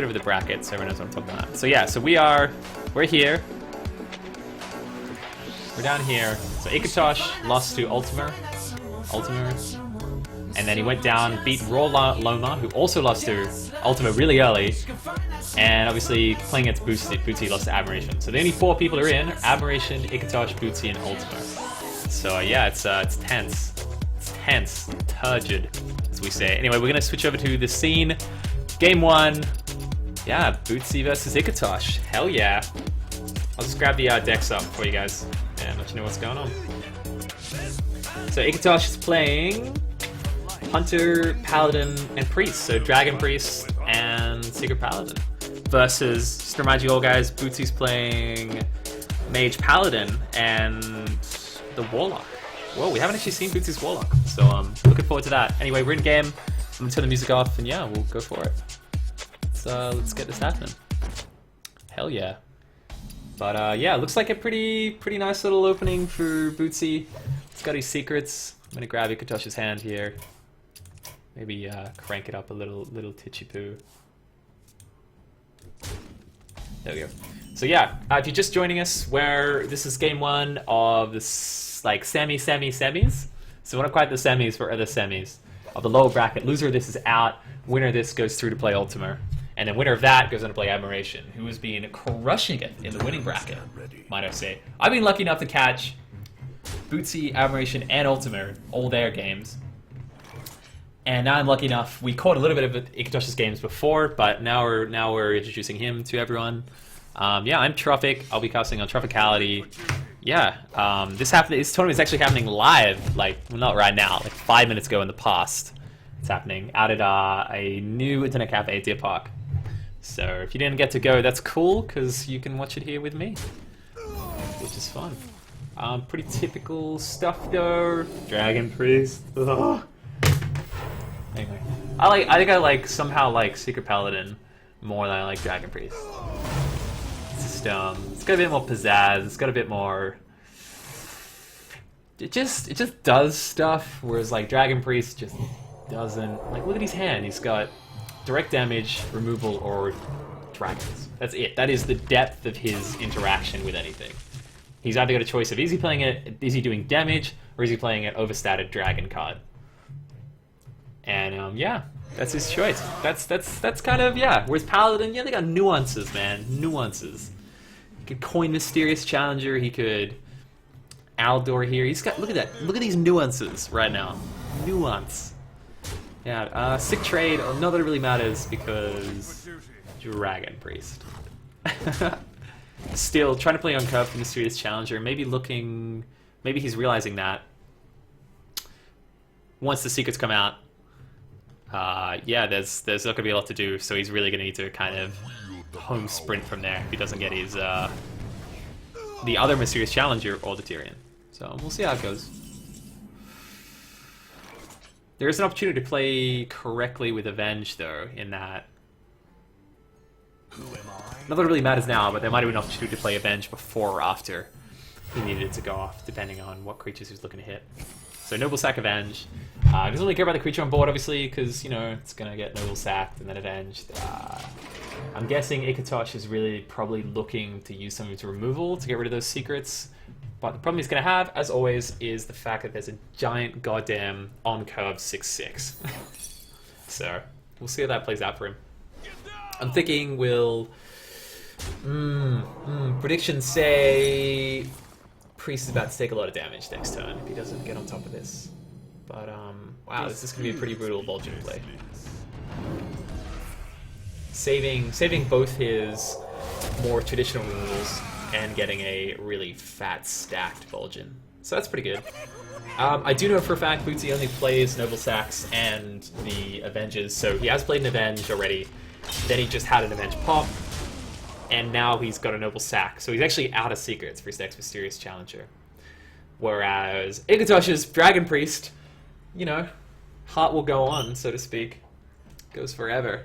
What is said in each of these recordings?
over the bracket so everyone knows what I'm talking about. So yeah, so we're here. We're down here. So ikkatosh lost to Ultimer. And then he went down, beat Raw Loma, who also lost to Ultima really early. And obviously playing against Bootsy lost to Admiration. So the only 4 people are in: Admiration, ikkatosh, Bootsy, and Ultima. So yeah, it's tense. It's tense, turgid, as we say. Anyway, we're gonna switch over to the scene. Game 1. Yeah, Bootsy versus ikkatosh. Hell yeah. I'll just grab the decks up for you guys and let you know what's going on. So ikkatosh is playing Hunter, Paladin, and Priest. So Dragon Priest and Secret Paladin. Versus, just to remind you all guys, Bootsy's playing Mage Paladin and the Warlock. Whoa, we haven't actually seen Bootsy's Warlock. So looking forward to that. Anyway, we're in game. I'm gonna turn the music off and yeah, we'll go for it. Let's get this happening. Hell yeah. But yeah, looks like a pretty nice little opening for Bootsy. It's got his secrets. I'm gonna grab ikkatosh's hand here. Maybe crank it up a little titchy poo. There we go. So yeah, if you're just joining us, this is game 1 of this like semis. So we're not quite the semis, we're other semis of the lower bracket. Loser of this is out. Winner of this goes through to play Ultima. And then winner of that goes on to play Admiration, who has been crushing it in the winning bracket, might I say. I've been lucky enough to catch Bootsy, Admiration, and Ultima, all their games. And now I'm lucky enough, we caught a little bit of ikkatosh's games before, but now we're introducing him to everyone. Yeah, I'm Trophic. I'll be casting on Tropicality. Yeah, this tournament is actually happening live, like, well, not right now, like 5 minutes ago in the past. It's happening out at a new internet cafe at Deer Park. So if you didn't get to go, that's cool, because you can watch it here with me, which is fun. Pretty typical stuff though. Dragon Priest. Ugh. Anyway, I think I somehow like Secret Paladin more than I like Dragon Priest. It's just it's got a bit more pizzazz. It's got a bit more. It just does stuff, whereas like Dragon Priest just doesn't. Like, look at his hand. He's got direct damage, removal, or dragons. That's it. That is the depth of his interaction with anything. He's either got a choice of is he doing damage, or is he playing an overstated dragon card? And yeah, that's his choice. That's kind of, yeah. Whereas Paladin, yeah, they got nuances, man. Nuances. He could coin Mysterious Challenger. He could Aldor here. He's got, look at that. Look at these nuances right now. Nuance. Yeah, sick trade. Not that it really matters because Dragon Priest. Still trying to play on curve for Mysterious Challenger. Maybe he's realizing that once the secrets come out, yeah, there's not gonna be a lot to do. So he's really gonna need to kind of home sprint from there if he doesn't get his the other Mysterious Challenger or the Tyrion. So we'll see how it goes. There is an opportunity to play correctly with Avenge, though, in that. Not that it really matters now, but there might have been an opportunity to play Avenge before or after he needed it to go off, depending on what creatures he was looking to hit. So Noble Sack Avenge. Doesn't really care about the creature on board, obviously, because, you know, it's going to get Noble Sacked and then Avenged. I'm guessing ikkatosh is really probably looking to use some of its removal to get rid of those secrets. But the problem he's going to have, as always, is the fact that there's a giant goddamn on-curve 6/6. So, we'll see how that plays out for him. I'm thinking we'll... predictions say... Priest is about to take a lot of damage next turn if he doesn't get on top of this. But, wow, this is going to be a pretty brutal Vulcan play. Saving both his more traditional rules and getting a really fat stacked Vulcan. So that's pretty good. I do know for a fact Bootsy only plays Noble Sacks and the Avenges, so he has played an Avenge already. Then he just had an Avenge pop, and now he's got a Noble Sack. So he's actually out of secrets for his next Mysterious Challenger. Whereas ikkatosh's Dragon Priest, you know, heart will go on, so to speak. Goes forever.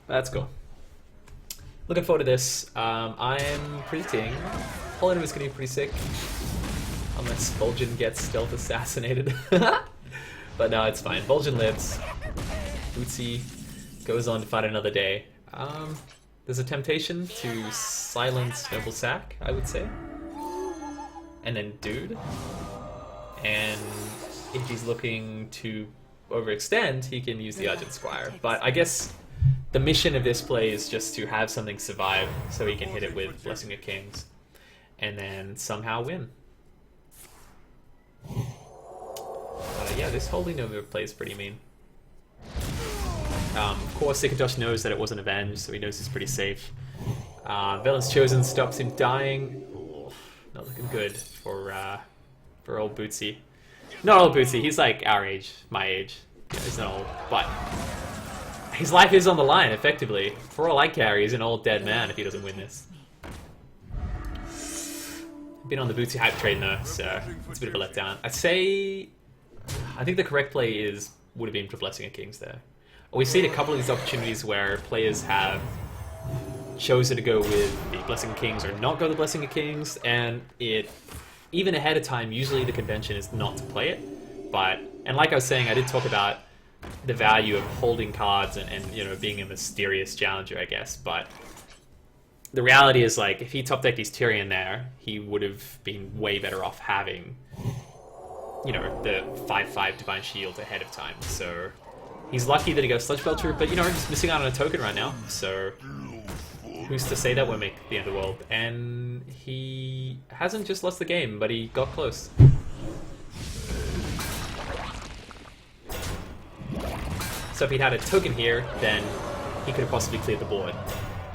That's cool. Looking forward to this. I'm predicting Holland is going to be pretty sick. Unless Vulcan gets stealth assassinated. But no, it's fine. Vulcan lives. Bootsy goes on to fight another day. There's a temptation to silence Noble Sack, I would say. And then Dude. And if he's looking to overextend, he can use the Urgent Squire. But I guess the mission of this play is just to have something survive so he can hit it with Blessing of Kings. And then somehow win. Yeah, this holding Nova play is pretty mean. Of course, ikkatosh knows that it wasn't avenged, so he knows he's pretty safe. Villain's Chosen stops him dying. Ooh, not looking good for old Bootsy. Not old Bootsy, he's like our age, my age. Yeah, he's not old, but his life is on the line, effectively. For all I carry, he's an old dead man if he doesn't win this. Been on the Bootsy hype train though, so it's a bit of a letdown. I'd say, I think the correct play would have been for Blessing of Kings there. We've seen a couple of these opportunities where players have chosen to go with the Blessing of Kings or not go the Blessing of Kings, and even ahead of time, usually the convention is not to play it. And like I was saying, I did talk about the value of holding cards and you know, being a mysterious challenger, I guess, but the reality is, like, if he top decked his Tyrion there, he would have been way better off having, you know, the 5/5 Divine Shield ahead of time. So he's lucky that he got Sludge Belcher, but you know, he's missing out on a token right now. So who's to say that won't make the end of the world? And he hasn't just lost the game, but he got close. So if he'd had a token here, then he could have possibly cleared the board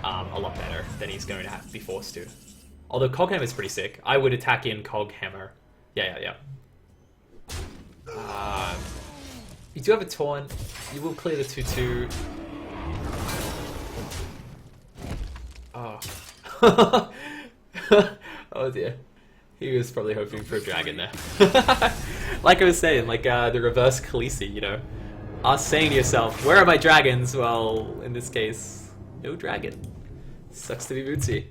a lot better than he's going to have to be forced to. Although Coghammer is pretty sick. I would attack in Coghammer. Yeah. You do have a taunt. You will clear the 2/2. Oh. Oh dear. He was probably hoping for a dragon there. Like I was saying, like the reverse Khaleesi, you know. Us saying to yourself, where are my dragons? Well, in this case, no dragon. Sucks to be Bootsy.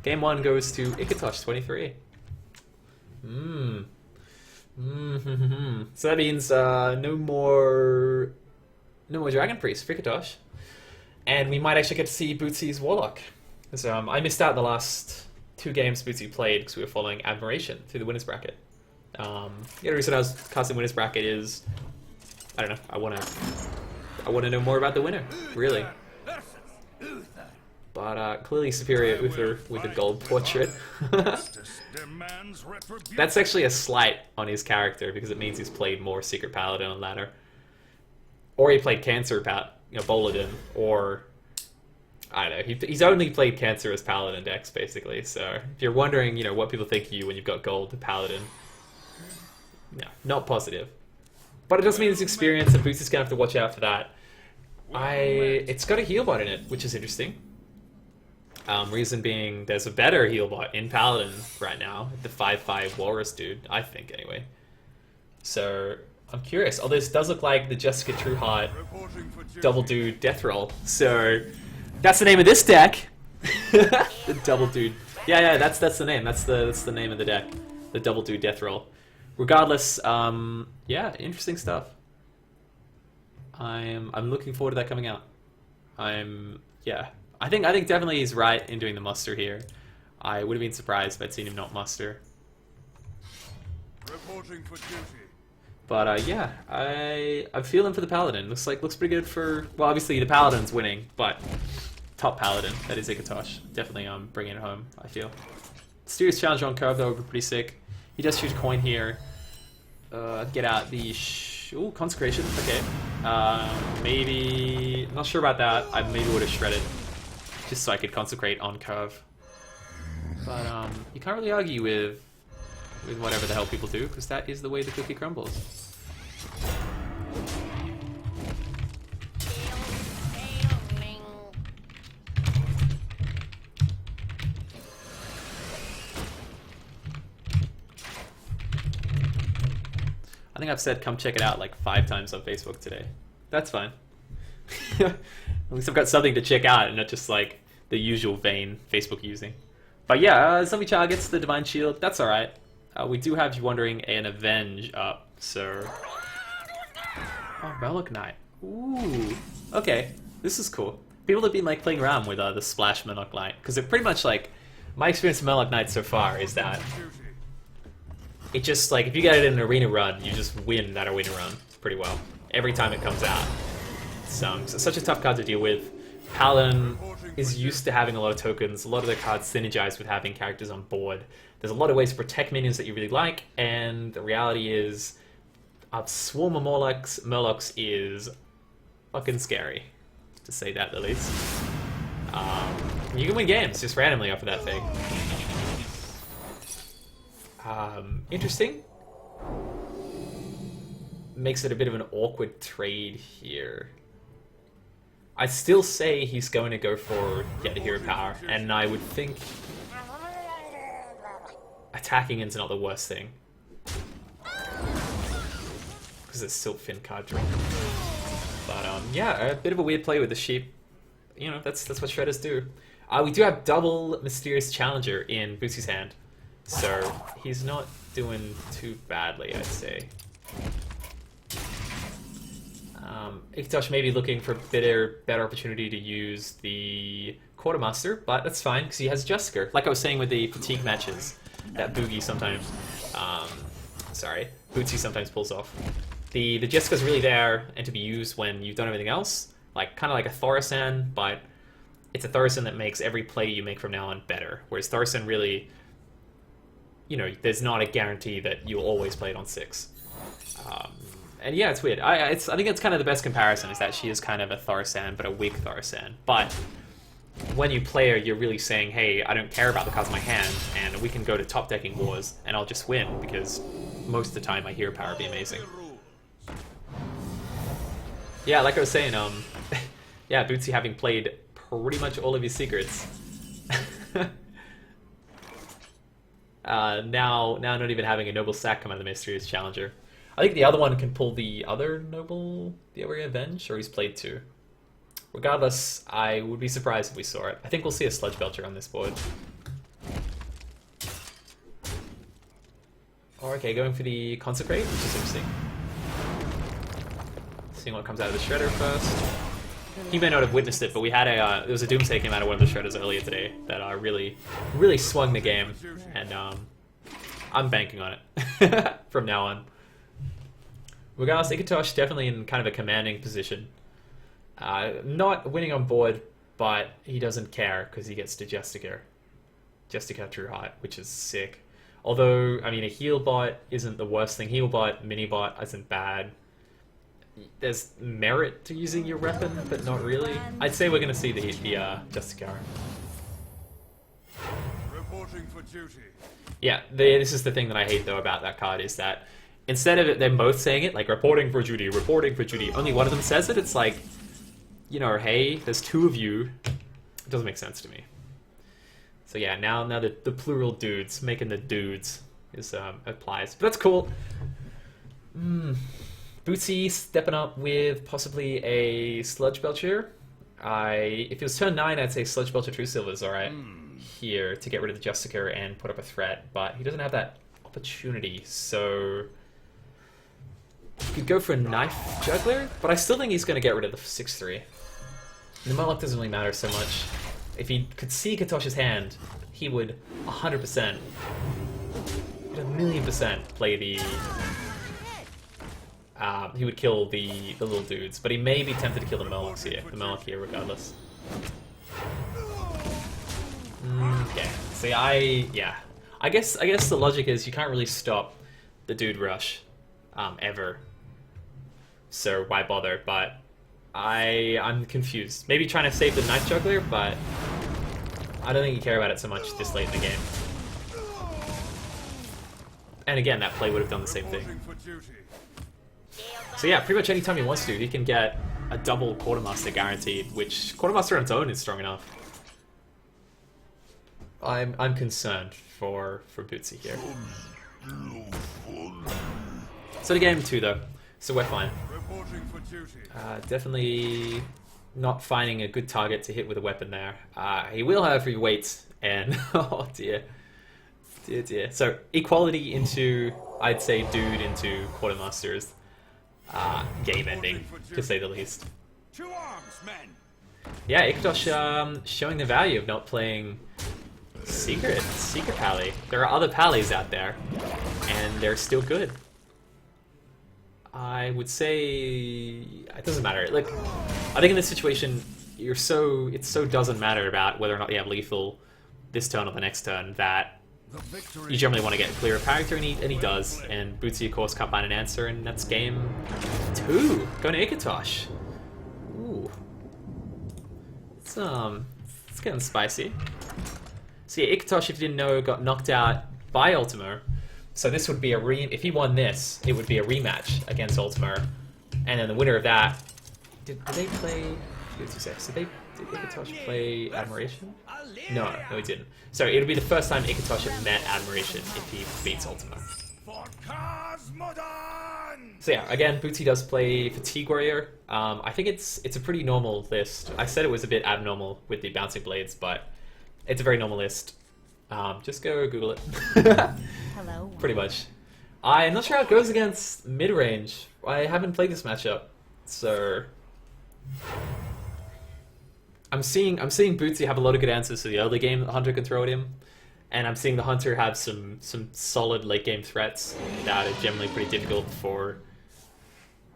Game 1 goes to ikkatosh 23. So that means no more Dragon Priest for ikkatosh. And we might actually get to see Bootsy's Warlock. So I missed out the last 2 games Bootsy played because we were following Admiration through the winners bracket. The other reason I was casting winners bracket is, I don't know, I want to know more about the winner, really. But clearly superior with a gold portrait. That's actually a slight on his character because it means he's played more Secret Paladin on ladder, or he played Cancer Boladin, or I don't know. He's only played Cancer as Paladin decks basically. So if you're wondering, you know, what people think of you when you've got gold Paladin, no, not positive. But it does mean it's experience, and Bootsy's gonna have to watch out for that. It's got a heal bot in it, which is interesting. Reason being, there's a better heal bot in Paladin right now, the 5/5 Walrus dude, I think anyway. So I'm curious. Oh, this does look like the Jessica Trueheart Double Dude Death Roll. So that's the name of this deck. The Double Dude. Yeah, that's the name. That's the name of the deck. The Double Dude Death Roll. Regardless, yeah, interesting stuff. I'm looking forward to that coming out. I think definitely he's right in doing the muster here. I would have been surprised if I'd seen him not muster. Reporting for duty. But yeah, I'm feeling for the Paladin. Looks pretty good for, well, obviously the Paladin's winning, but top Paladin, that is ikkatosh. Definitely bringing it home, I feel. Mysterious Challenger on curve though would be pretty sick. He does shoot a coin here. Get out the ooh, Consecration, okay. Maybe, not sure about that. I maybe would have shredded just so I could consecrate on curve. But you can't really argue with whatever the hell people do, because that is the way the cookie crumbles. I think I've said come check it out like 5 times on Facebook today. That's fine. At least I've got something to check out and not just like the usual vein Facebook using. But yeah, Zombie Child gets the Divine Shield. That's alright. We do have, you wondering, an Avenge up, so... Oh, Relic Knight. Ooh. Okay, this is cool. people have been like playing around with the Splash Murloc Knight, because it pretty much like my experience with Murloc Knight so far is that it just like if you get it in an arena run, you just win that arena run pretty well every time it comes out. It's such a tough card to deal with. Paladin is used to having a lot of tokens. A lot of the cards synergize with having characters on board. There's a lot of ways to protect minions that you really like, and the reality is a swarm of Murlocs is fucking scary, to say that the least. You can win games just randomly off of that thing. Interesting. Makes it a bit of an awkward trade here. I still say he's going to go for get the hero power, and I would think attacking is not the worst thing. Because it's still Fin card draw. But yeah, a bit of a weird play with the sheep. You know, that's what shredders do. We do have double Mysterious Challenger in Bootsy's hand, so he's not doing too badly, I'd say. Ikkatosh may be looking for a better opportunity to use the Quartermaster, but that's fine because he has Jessica. Like I was saying with the fatigue matches, that Boogie sometimes, Bootsy sometimes pulls off. The Jessica's really there and to be used when you've done everything else, like kind of like a Thaurissan, but it's a Thaurissan that makes every play you make from now on better. Whereas Thaurissan really, you know, there's not a guarantee that you'll always play it on 6. And yeah, it's weird. I think it's kind of the best comparison is that she is kind of a Thaurissan, but a weak Thaurissan. But when you play her, you're really saying, hey, I don't care about the cards in my hand, and we can go to top decking wars, and I'll just win, because most of the time my hero power will be amazing. Yeah, like I was saying, yeah, Bootsy having played pretty much all of his secrets. Now not even having a Noble Sack come out of the Mysterious Challenger. I think the other one can pull the other Noble, the Area Avenge, or he's played 2. Regardless, I would be surprised if we saw it. I think we'll see a Sludge Belcher on this board. Oh, okay, going for the Consecrate, which is interesting. Seeing what comes out of the Shredder first. He may not have witnessed it, but we had there was a Doomsday came out of one of the Shredders earlier today that really swung the game, and I'm banking on it from now on. Regardless, ikkatosh definitely in kind of a commanding position. Not winning on board, but he doesn't care because he gets to Jessica True Heart, which is sick. Although, I mean, a heal bot isn't the worst thing. Heal bot, mini bot isn't bad. There's merit to using your weapon, but not really. I'd say we're going to see the Jessica. Reporting for duty. Yeah, this is the thing that I hate though about that card is that instead of them both saying it, like reporting for duty, only one of them says it. It's like, you know, hey, there's 2 of you. It doesn't make sense to me. So yeah, now the plural dudes, making the dudes is applies. But that's cool. Bootsy stepping up with possibly a Sludge Belcher. If it was turn 9, I'd say Sludge Belcher True Silver is alright here to get rid of the Jessica and put up a threat, but he doesn't have that opportunity, so he could go for a Knife Juggler, but I still think he's going to get rid of the 6-3. The Murloc doesn't really matter so much. If he could see Katosh's hand, he would 100%, 1,000,000% play the... he would kill the little dudes, but he may be tempted to kill the Murloc here regardless. Okay, see, I guess the logic is you can't really stop the dude rush, ever. So why bother? But I'm confused. Maybe trying to save the Knife Juggler, but I don't think you care about it so much this late in the game. And again, that play would have done the same thing. So yeah, pretty much any time he wants to, he can get a double Quartermaster guaranteed, which Quartermaster on its own is strong enough. I'm concerned for Bootsy here. So the game 2 though, so we're fine. Definitely not finding a good target to hit with a weapon there. He will have free weights and oh dear. Dear. So equality into, I'd say, dude into Quartermaster is game ending, to say the least. To arms, men. Yeah, ikkatosh showing the value of not playing secret pally. There are other pallies out there, and they're still good. I would say it doesn't matter. Like, I think in this situation, it so doesn't matter about whether or not you have lethal this turn or the next turn that you generally want to get a clearer character, and he does. And Bootsy, of course, can't find an answer, and that's game 2. Going to ikkatosh. Ooh, it's getting spicy. So yeah, ikkatosh, if you didn't know, got knocked out by Ultimo. So this would be if he won this, it would be a rematch against Ultimo, and then the winner of that. Did they play? Did ikkatosh play Admiration? No, he didn't. So it would be the first time ikkatosh had met Admiration if he beats Ultimo. So yeah, again, Bootsy does play Fatigue Warrior. I think it's a pretty normal list. I said it was a bit abnormal with the Bouncing Blades, but it's a very normal list. Just go Google it. Hello. Pretty much. I'm not sure how it goes against mid-range. I haven't played this matchup, so I'm seeing Bootsy have a lot of good answers to the early game that the Hunter can throw at him, and I'm seeing the Hunter have some solid late game threats that are generally pretty difficult for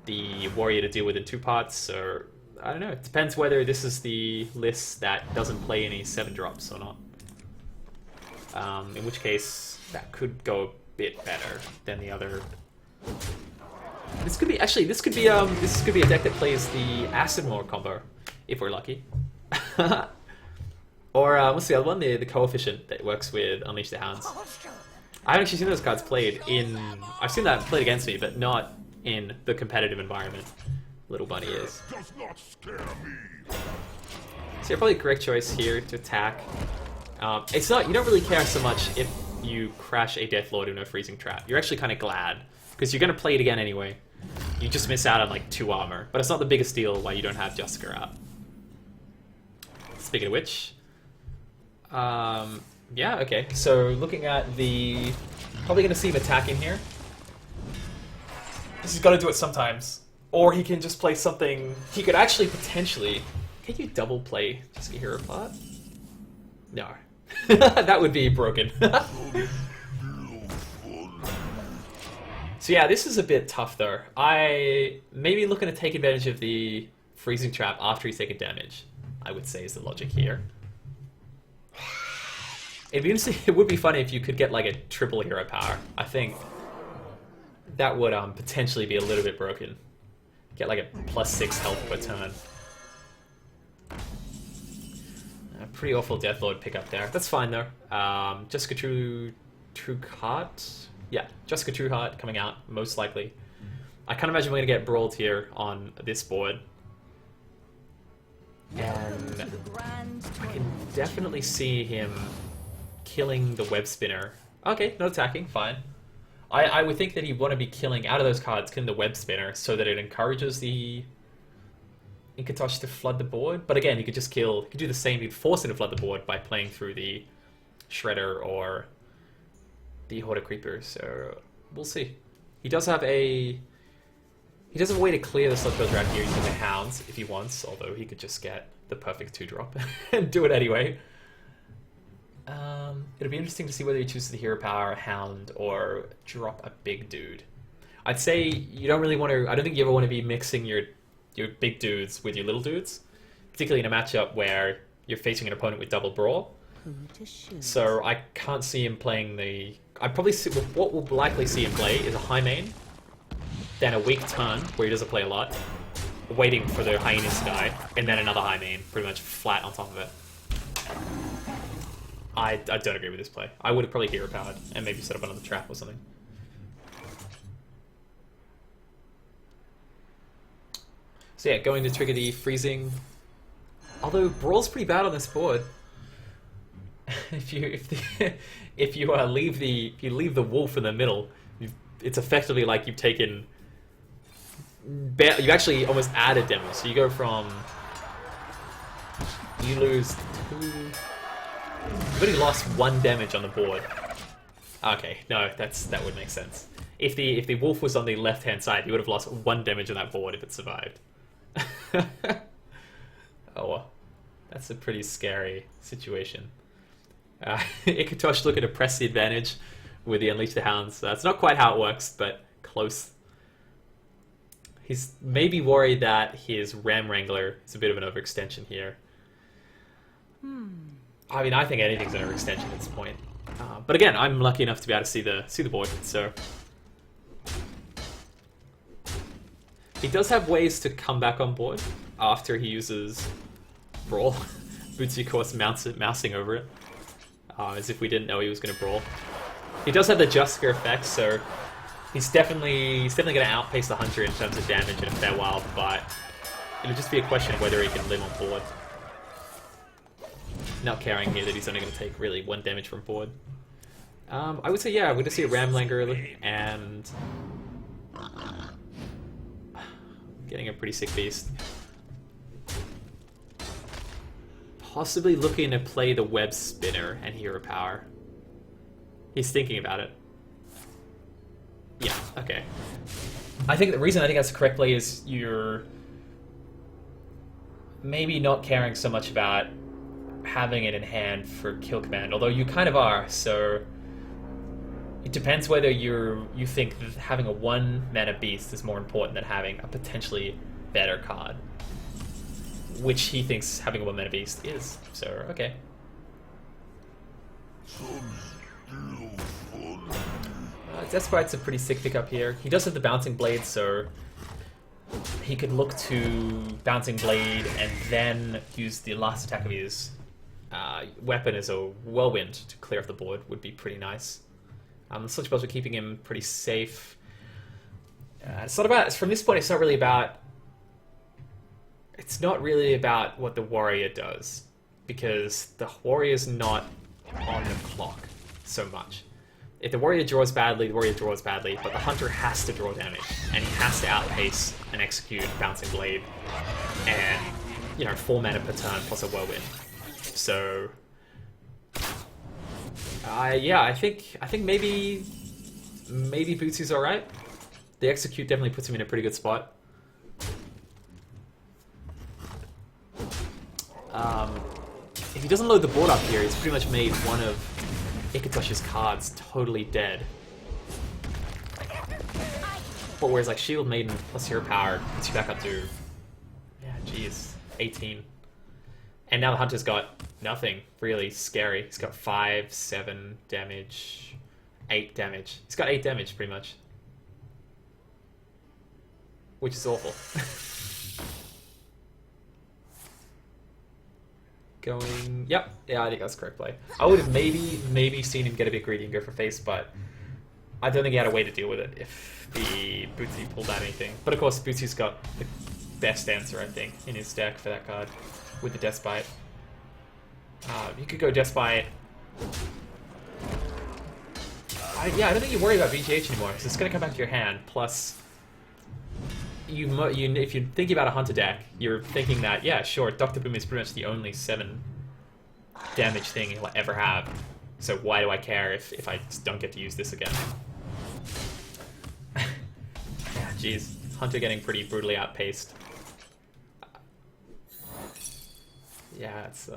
the Warrior to deal with in 2 parts. So I don't know. It depends whether this is the list that doesn't play any 7-drops or not. In which case, that could go a bit better than the other. This could be a deck that plays the Acid Maw combo, if we're lucky. Or what's the other one? The Coefficient that works with Unleash the Hounds. I haven't actually seen those cards played in. I've seen that played against me, but not in the competitive environment. Little Bunny is. So yeah, probably correct choice here to attack. It's not. You don't really care so much if you crash a Death Lord in a Freezing Trap. You're actually kind of glad because you're gonna play it again anyway. You just miss out on like 2 armor, but it's not the biggest deal why you don't have Jessica out. Speaking of which, yeah, okay. So looking at the, probably gonna see him attacking here. He's got to do it sometimes, or he can just play something. He could actually potentially. Can you double play Jessica Hero Plot? No. That would be broken. So yeah, this is a bit tough though. I maybe looking to take advantage of the Freezing Trap after he's taken damage, I would say is the logic here. It'd be interesting. It would be funny if you could get like a triple hero power. I think that would potentially be a little bit broken. Get like a +6 health per turn. Pretty awful Deathlord pickup there. That's fine though. Jessica True Heart? Yeah, Jessica True Heart coming out, most likely. I can't imagine we're going to get brawled here on this board. And I can definitely see him killing the Web Spinner. Okay, no attacking, fine. I would think that he'd want to be killing, out of those cards, killing the Web Spinner so that it encourages the ikkatosh to flood the board. But again, you could just kill, you could do the same, you'd force it to flood the board by playing through the Shredder or the Horde of Creepers, so we'll see. He does have a way to clear the slip filter out here using the Hounds if he wants, although he could just get the perfect 2-drop and do it anyway. It'll be interesting to see whether he chooses the hero power, Hound, or drop a big dude. I'd say you don't really want to, I don't think you ever want to be mixing your big dudes with your little dudes, particularly in a matchup where you're facing an opponent with double brawl. So I can't see him playing the... I'd probably see, what we'll likely see him play is a high main, then a weak turn where he doesn't play a lot, waiting for the hyenas to die, and then another high main, pretty much flat on top of it. I don't agree with this play. I would have probably hero powered and maybe set up another trap or something. So yeah, going to trigger the freezing. Although Brawl's pretty bad on this board. if you leave the wolf in the middle, it's effectively like you've taken. You actually almost added damage. So you go from. You lose 2. You've already lost 1 damage on the board. Okay, no, that would make sense. If the wolf was on the left hand side, you would have lost 1 damage on that board if it survived. Oh well. That's a pretty scary situation. Ikkatosh looking to press the advantage with the Unleash the Hounds. That's not quite how it works, but close. He's maybe worried that his Ram Wrangler is a bit of an overextension here. I mean, I think anything's an overextension at this point. But again, I'm lucky enough to be able to see the board, so... He does have ways to come back on board after he uses Brawl. Bootsy, of course, mousing over it. As if we didn't know he was going to Brawl. He does have the Jusker effect, so he's definitely going to outpace the Hunter in terms of damage in a fair while, but it'll just be a question of whether he can live on board. Not caring here that he's only going to take really 1 damage from board. I would say, yeah, we're going to see a Ramlang early, and getting a pretty sick beast. Possibly looking to play the Web Spinner and Hero Power. He's thinking about it. Yeah, okay. I think the reason I think that's the correct play is you're maybe not caring so much about having it in hand for kill command, although you kind of are, so it depends whether you think that having a 1 mana beast is more important than having a potentially better card, which he thinks having a 1 mana beast is, so okay. Despite's a pretty sick pickup here. He does have the Bouncing Blade, so he could look to Bouncing Blade and then use the last attack of his weapon as a Whirlwind to clear off the board. Would be pretty nice. The Sludge Bells are keeping him pretty safe. It's not about, from this point, it's not really about what the Warrior does, because the Warrior's not on the clock so much. If the Warrior draws badly, the Warrior draws badly, but the Hunter has to draw damage, and he has to outpace and execute Bouncing Blade, and, you know, 4 mana per turn plus a Whirlwind. So, yeah, I think maybe Bootsy's alright. The execute definitely puts him in a pretty good spot. If he doesn't load the board up here, he's pretty much made one of Ikkatosh's cards totally dead. But whereas like Shield Maiden plus Hero Power puts you back up to, yeah, jeez, 18. And now the Hunter's got nothing really scary. He's got 5, 7 damage, 8 damage. He's got 8 damage pretty much, which is awful. Going, yep, yeah, I think that's the correct play. I would have maybe seen him get a bit greedy and go for face, but I don't think he had a way to deal with it if the Bootsy pulled out anything. But of course, Bootsy's got the best answer, I think, in his deck for that card with the Despite. You could go Despite. Yeah, I don't think you worry about BGH anymore, because it's going to come back to your hand, plus if you're thinking about a Hunter deck, you're thinking that, yeah, sure, Dr. Boom is pretty much the only 7 damage thing he'll ever have. So why do I care if I just don't get to use this again? Yeah, jeez. Hunter getting pretty brutally outpaced. Yeah, that's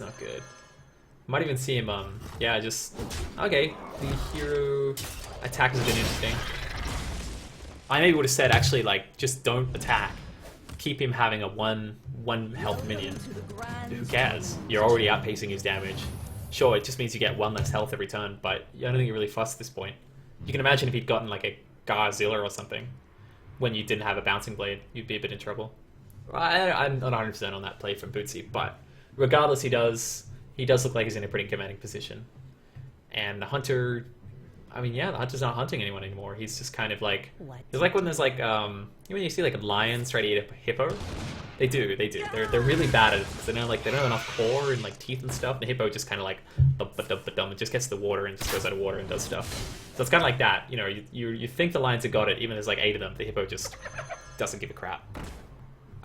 not good. Might even see him, yeah, just... Okay, the hero attack has been interesting. I maybe would have said, actually, like, just don't attack. Keep him having a one health minion. Who cares? You're already outpacing his damage. Sure, it just means you get 1 less health every turn, but I don't think you're really fussed at this point. You can imagine if he'd gotten, like, a Garzilla or something, when you didn't have a Bouncing Blade, you'd be a bit in trouble. I'm not 100% on that play from Bootsy, but regardless, he does look like he's in a pretty commanding position. And the Hunter... I mean, yeah, the Hunter's not hunting anyone anymore. He's just kind of like... It's like when there's like, when you see like lions try to eat a hippo. They do. They're really bad at it. They don't have enough core and like teeth and stuff. And the hippo just kind of like, it just gets the water and just goes out of water and does stuff. So it's kind of like that. You know, you think the lions have got it, even there's like 8 of them. The hippo just doesn't give a crap.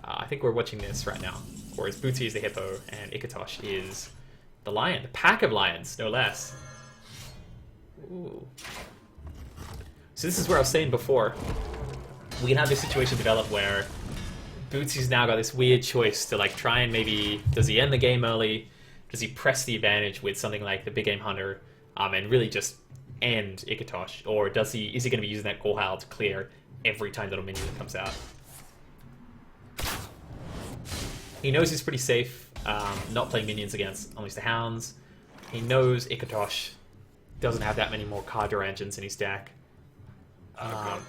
I think we're watching this right now. Whereas Bootsy is the hippo and Ikkatosh is the lion. The pack of lions, no less. Ooh. So this is where I was saying before, we can have this situation develop where Bootsy's now got this weird choice to like try and maybe, does he end the game early? Does he press the advantage with something like the Big Game Hunter and really just end ikkatosh? Or is he going to be using that Gorehowl to clear every time that a minion comes out? He knows he's pretty safe not playing minions against Unleash the Hounds. He knows ikkatosh doesn't have that many more Kadra engines in his deck.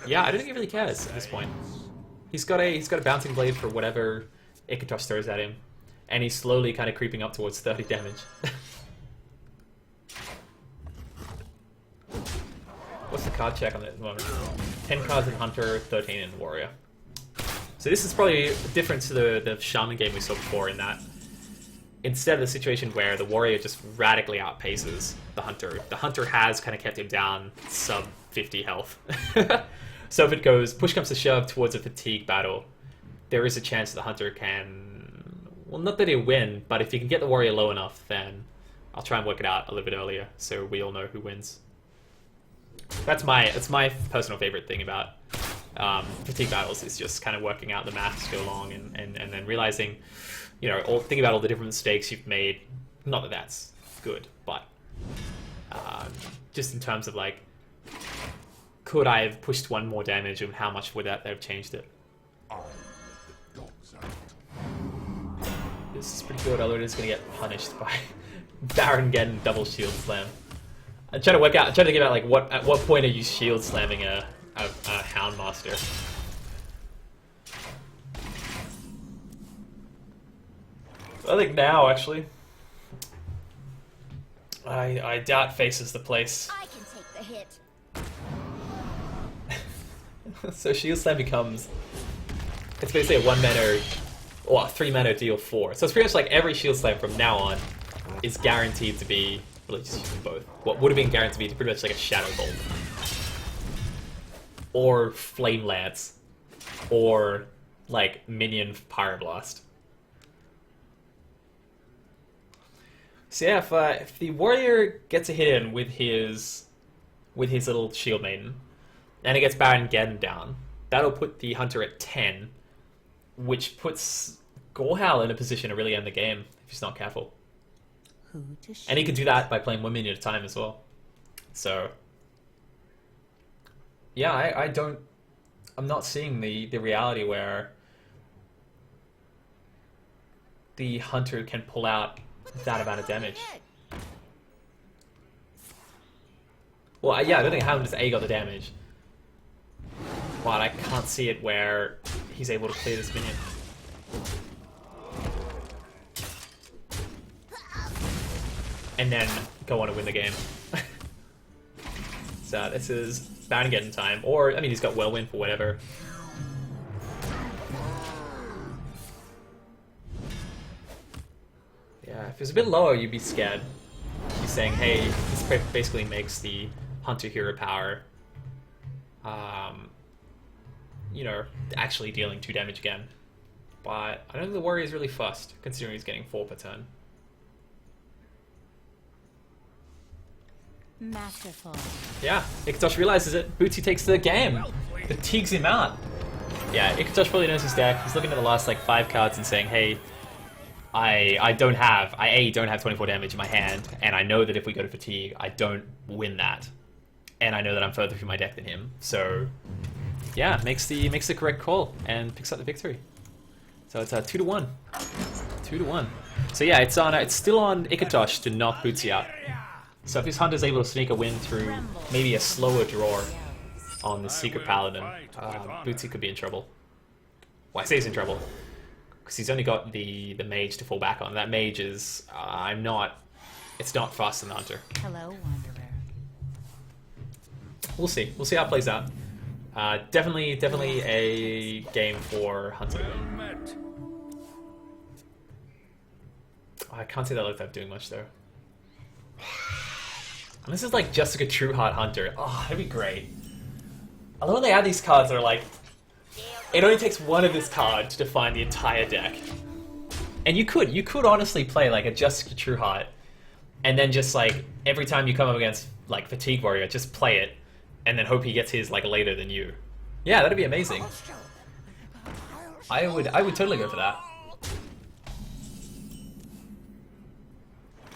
Yeah, I don't think he really cares at this point. He's got a Bouncing Blade for whatever ikkatosh throws at him, and he's slowly kind of creeping up towards 30 damage. What's the card check on it at the moment? 10 cards in Hunter, 13 in Warrior. So this is probably different to the Shaman game we saw before, in that instead of the situation where the Warrior just radically outpaces the Hunter has kind of kept him down sub 50 health. So if it goes, push comes to shove towards a fatigue battle, there is a chance the Hunter can, well, not that he'll win, but if he can get the Warrior low enough, then I'll try and work it out a little bit earlier so we all know who wins. That's my personal favorite thing about fatigue battles, is just kind of working out the maths go along and then realizing, you know, think about all the different mistakes you've made. Not that that's good, but just in terms of like, could I have pushed one more damage, and how much would that have changed it? This is pretty good, although it is going to get punished by Baron getting double shield slam. I'm trying to think about like at what point are you shield slamming a Houndmaster? I think now, actually. I doubt faces the place. I can take the hit. So shield slam becomes, it's basically a 1 mana or 3 mana deal 4. So it's pretty much like every shield slam from now on is guaranteed to be, well, just using both. What would have been guaranteed to be pretty much like a Shadow Bolt, or Flame Lance, or like Minion Pyroblast. So yeah, if the Warrior gets a hit in with his little Shield Maiden, and it gets Baron Geddon down, that'll put the Hunter at 10, which puts Gorehowl in a position to really end the game if he's not careful. And he can do that by playing 1 minion at a time as well. So yeah, I'm not seeing the reality where the Hunter can pull out that amount of damage. Well, yeah, I don't think Hound has got the damage, but I can't see it where he's able to clear this minion. And then go on to win the game. So this is Baron Geddon time, or I mean, he's got Whirlwind for whatever. Yeah, if it was a bit lower, you'd be scared. He's saying, hey, this basically makes the Hunter hero power, you know, actually dealing 2 damage again. But I don't think the Warrior is really fussed, considering he's getting 4 per turn. Masterful. Yeah, ikkatosh realizes it. Bootsy takes the game. Fatigues him out. Yeah, ikkatosh probably knows his deck. He's looking at the last like 5 cards and saying, hey, I don't have 24 damage in my hand, and I know that if we go to fatigue, I don't win that. And I know that I'm further through my deck than him. So yeah, makes the correct call and picks up the victory. So it's 2-1. 2-1. So yeah, it's still on ikkatosh to knock Bootsy out. So if his Hunter's able to sneak a win through maybe a slower draw on the Secret Paladin, Bootsy could be in trouble. Well, I say he's in trouble because he's only got the Mage to fall back on. That Mage is, it's not faster than the Hunter. Hello, Wanderer. We'll see. We'll see how it plays out. Definitely a game for Hunter to win. I can't see that Lothar doing much though. And this is like Jessica Trueheart Hunter. Oh, that'd be great. I love when they add these cards that are like, it only takes one of this card to define the entire deck. And you could honestly play like a Jessica Trueheart, and then just like every time you come up against like Fatigue Warrior, just play it, and then hope he gets his like later than you. Yeah, that'd be amazing. I would totally go for that.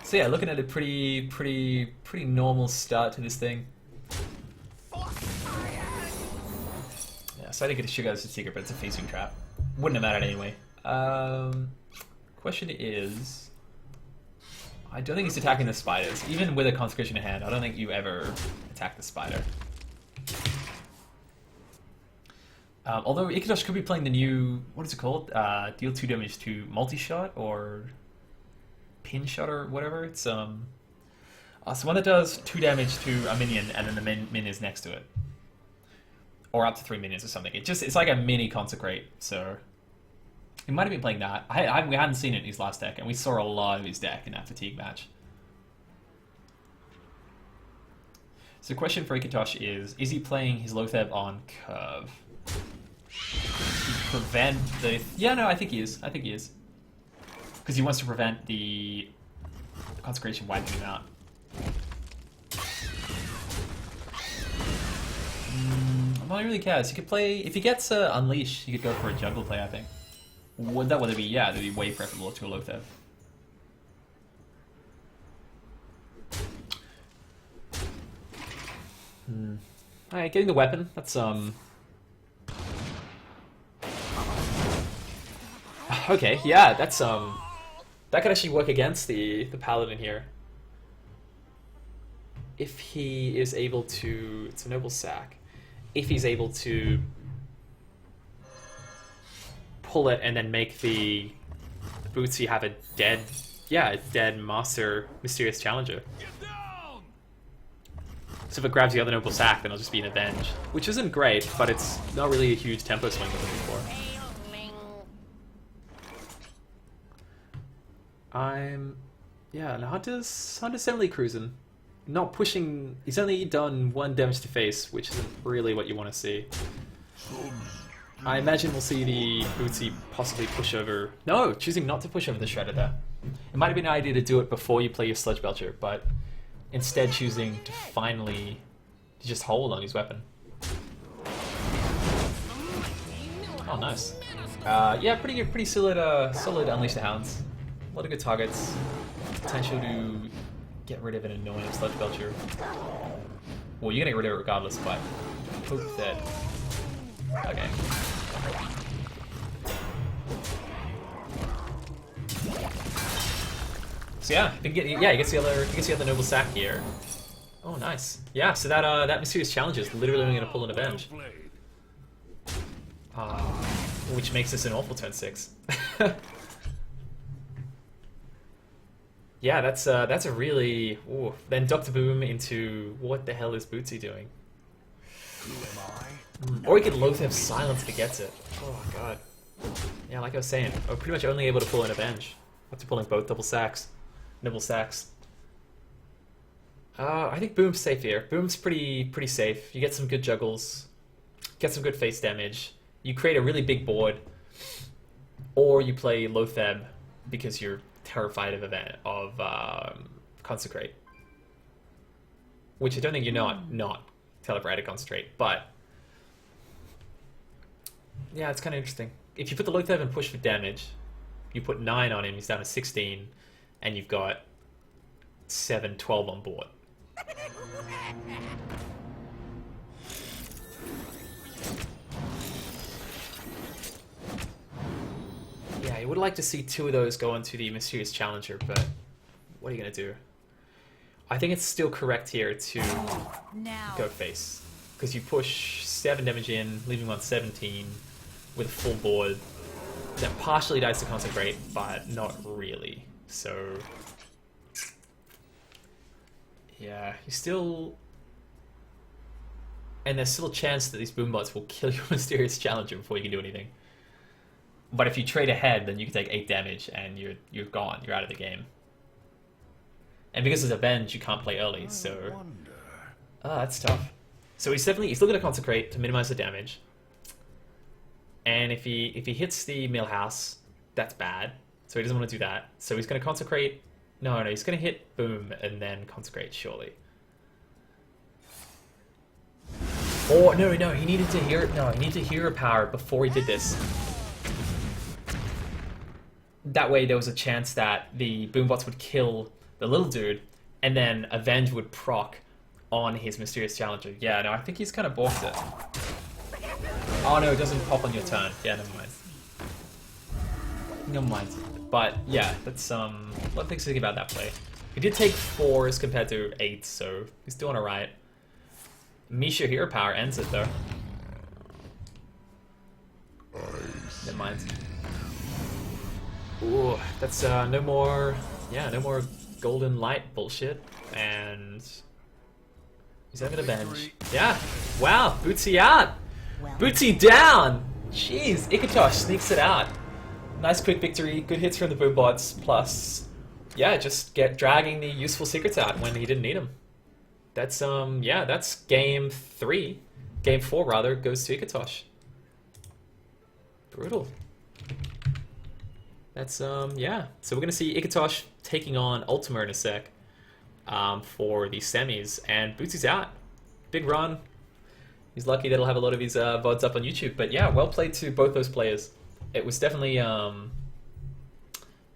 So yeah, looking at a pretty normal start to this thing. Yeah, so I think it should go as a secret, but it's a feasting trap. Wouldn't have mattered anyway. Question is, I don't think he's attacking the spiders. Even with a consecration in hand, I don't think you ever attack the spider. Although ikkatosh could be playing the new, what is it called? Deal 2 damage to multi-shot or pin shot or whatever. It's so one that does 2 damage to a minion and then the minion is next to it, or up to 3 minions or something. It's like a mini consecrate. So he might have been playing that. We hadn't seen it in his last deck, and we saw a lot of his deck in that fatigue match. So the question for ikkatosh is he playing his Lotheb on curve? Prevent the... Yeah, no, I think he is. Because he wants to prevent the consecration wiping him out. Well, he really cares. He could play... If he gets Unleash, he could go for a jungle play, I think. Would that be... Yeah, that'd be way preferable to a Lotheb. Alright, getting the weapon. That's, Okay, yeah, that's that could actually work against the paladin here. If he is able to, it's a noble sack. If he's able to pull it and then make the Bootsy have a dead master mysterious challenger. So if it grabs the other noble sack, then it'll just be an avenge, which isn't great, but it's not really a huge tempo swing with him before. And Hunter's definitely cruising. Not pushing, he's only done 1 damage to face, which isn't really what you want to see. I imagine we'll see the Bootsy possibly push over, no, choosing not to push over the Shredder there. It might have been an idea to do it before you play your Sludge Belcher, but instead choosing to finally just hold on his weapon. Oh, nice. Yeah, pretty solid Unleash the Hounds. A lot of good targets. Potential to get rid of an annoying Sludge Belcher. Well, you're gonna get rid of it regardless, but hope that... Okay. So yeah, he gets the other noble sack here. Oh, nice. Yeah, so that mysterious challenge is literally only gonna pull an avenge. Which makes this an awful turn 6. Yeah, that's a really... Ooh. Then Dr. Boom into... What the hell is Bootsy doing? Who am I? Or he could Lotheb Silence if he gets it. Oh, God. Yeah, like I was saying, I'm pretty much only able to pull an avenge. After pulling both double sacks. Nibble sacks. I think Boom's safe here. Boom's pretty safe. You get some good juggles. Get some good face damage. You create a really big board. Or you play Lotheb because you're terrified of Consecrate, which I don't think you're not terrified to Concentrate, but yeah, it's kind of interesting. If you put the Lotheb and push for damage, you put 9 on him, he's down to 16, and you've got 7, 12 on board. Yeah, you would like to see 2 of those go into the Mysterious Challenger, but what are you going to do? I think it's still correct here to go face. Because you push 7 damage in, leaving him on 17 with a full board. That partially dies to Consecrate, but not really. So... yeah, you still... And there's still a chance that these Boombots will kill your Mysterious Challenger before you can do anything. But if you trade ahead, then you can take 8 damage and you're gone. You're out of the game. And because it's Avenge, you can't play early, so... Oh, that's tough. So he's still going to Consecrate to minimize the damage. And if he hits the Millhouse, that's bad. So he doesn't want to do that. So he's going to Consecrate... No, he's going to hit Boom and then Consecrate, surely. Or, no, he needed to hear... No, he needed to hear a power before he did this. that way there was a chance that the boombots would kill the little dude, and then Avenge would proc on his Mysterious Challenger. Yeah, no, I think he's kind of balked it. Oh no, it doesn't pop on your turn. Yeah, never mind. Never mind. But yeah, that's a lot of things to think about that play. He did take 4s compared to 8s, so he's doing alright. Misha Hero Power ends it though. Never mind. Ooh, that's no more golden light bullshit. And he's having Avenge. Yeah. Wow, Bootsy out. Well, Bootsy down. Jeez, ikkatosh sneaks it out. Nice quick victory. Good hits from the boombots. Plus, yeah, just dragging the useful secrets out when he didn't need them. That's yeah, that's game 3. Game 4 rather goes to ikkatosh. Brutal. That's yeah. So we're gonna see ikkatosh taking on Ultima in a sec for the semis, and Bootsy's out. Big run. He's lucky that he'll have a lot of his VODs up on YouTube. But yeah, well played to both those players. It was definitely yeah,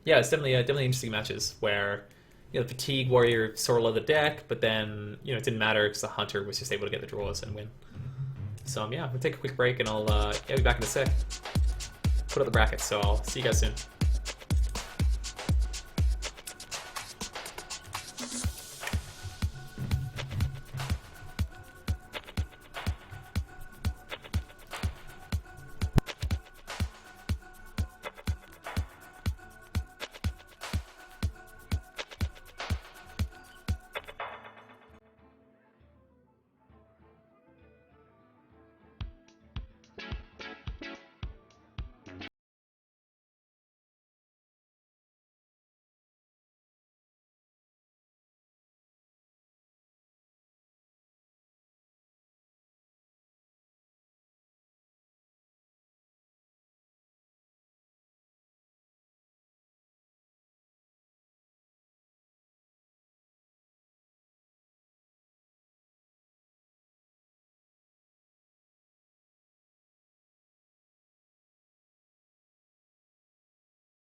it's definitely interesting matches where the Fatigue Warrior saw a lot of the deck, but then it didn't matter because the Hunter was just able to get the draws and win. So yeah, we'll take a quick break and I'll be back in a sec. Put up the brackets, so I'll see you guys soon.